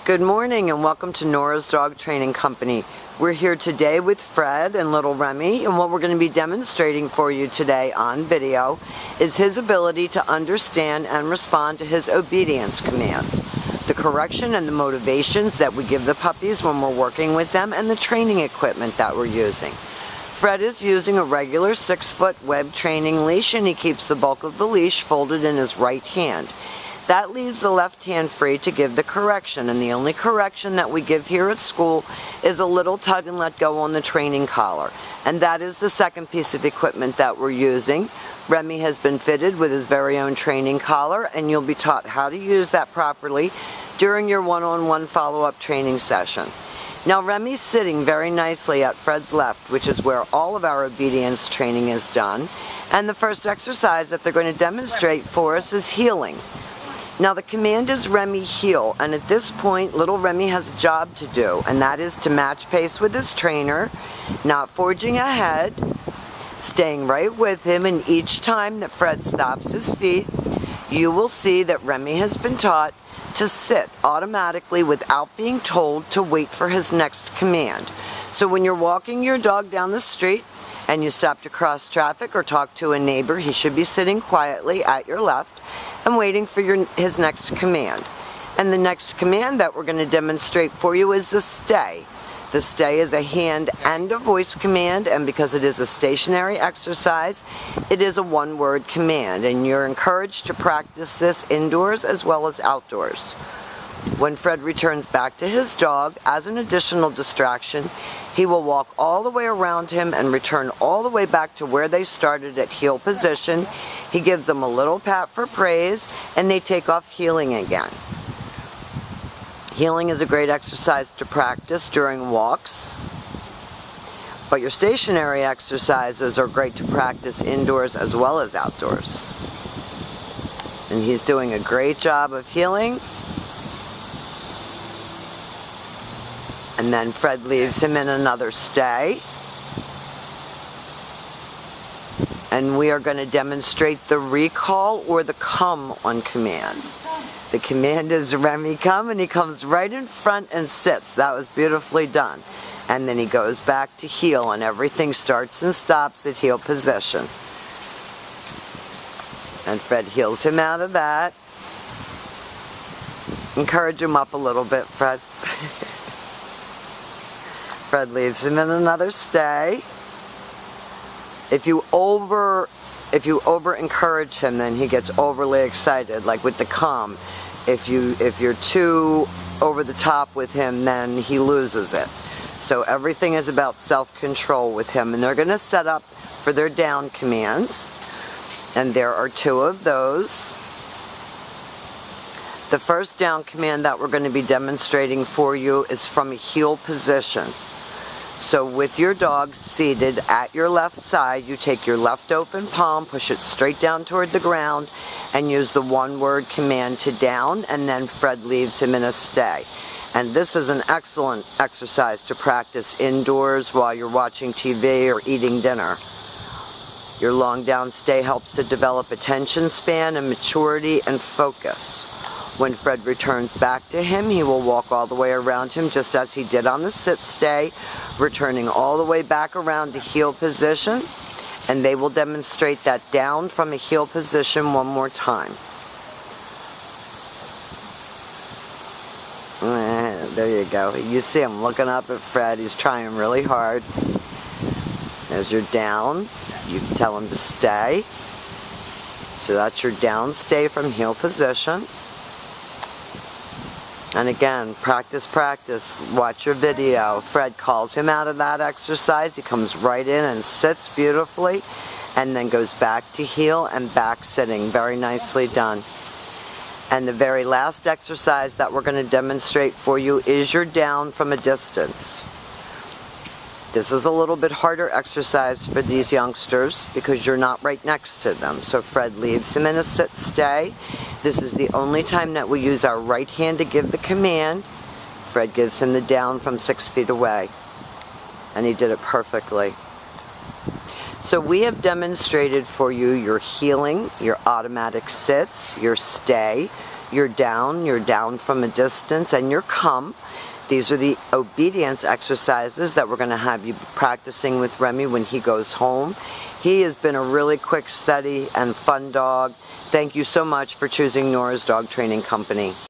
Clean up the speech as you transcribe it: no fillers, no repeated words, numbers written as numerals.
Good morning and welcome to Nora's Dog Training Company. We're here today with Fred and little Remy, and what we're going to be demonstrating for you today on video is his ability to understand and respond to his obedience commands, the correction and the motivations that we give the puppies when we're working with them, and the training equipment that we're using. Fred is using a regular 6-foot web training leash, and he keeps the bulk of the leash folded in his right hand. That leaves the left hand free to give the correction, and the only correction that we give here at school is a little tug and let go on the training collar. And that is the second piece of equipment that we're using. Remy has been fitted with his very own training collar, and you'll be taught how to use that properly during your one-on-one follow-up training session. Now Remy's sitting very nicely at Fred's left, which is where all of our obedience training is done. And the first exercise that they're going to demonstrate for us is heeling. Now the command is Remy heel, and at this point little Remy has a job to do, and that is to match pace with his trainer, not forging ahead, staying right with him, and each time that Fred stops his feet, you will see that Remy has been taught to sit automatically without being told to wait for his next command. So when you're walking your dog down the street and you stop to cross traffic or talk to a neighbor, he should be sitting quietly at your left and waiting for his next command. And the next command that we're going to demonstrate for you is the stay. The stay is a hand and a voice command, and because it is a stationary exercise, it is a one-word command, and you're encouraged to practice this indoors as well as outdoors. When Fred returns back to his dog, as an additional distraction, he will walk all the way around him and return all the way back to where they started at heel position. He gives them a little pat for praise, and they take off heeling again. Heeling is a great exercise to practice during walks, but your stationary exercises are great to practice indoors as well as outdoors. And he's doing a great job of heeling. And then Fred leaves him in another stay. And we are going to demonstrate the recall or the come on command. The command is Remy come, and he comes right in front and sits. That was beautifully done. And then he goes back to heel, and everything starts and stops at heel position. And Fred heels him out of that. Encourage him up a little bit, Fred. Fred leaves him in another stay. If you over encourage him, then he gets overly excited, like with the come. If you're too over the top with him, then he loses it. So everything is about self-control with him, and they're going to set up for their down commands, and there are 2 of those. The first down command that we're going to be demonstrating for you is from a heel position. So with your dog seated at your left side, you take your left open palm, push it straight down toward the ground, and use the one-word command to down, and then Fred leaves him in a stay. And this is an excellent exercise to practice indoors while you're watching TV or eating dinner. Your long down stay helps to develop attention span and maturity and focus. When Fred returns back to him, he will walk all the way around him just as he did on the sit stay, returning all the way back around to heel position, and they will demonstrate that down from a heel position one more time. There you go. You see him looking up at Fred. He's trying really hard. As you're down, you tell him to stay. So that's your down stay from heel position. And again, practice, practice. Watch your video. Fred calls him out of that exercise. He comes right in and sits beautifully, and then goes back to heel and back sitting. Very nicely done. And the very last exercise that we're going to demonstrate for you is your down from a distance. This is a little bit harder exercise for these youngsters because you're not right next to them. So Fred leaves him in a sit stay. This is the only time that we use our right hand to give the command. Fred gives him the down from 6 feet away. And he did it perfectly. So we have demonstrated for you your heeling, your automatic sits, your stay, your down from a distance, and your come. These are the obedience exercises that we're going to have you practicing with Remy when he goes home. He has been a really quick, steady, and fun dog. Thank you so much for choosing Nora's Dog Training Company.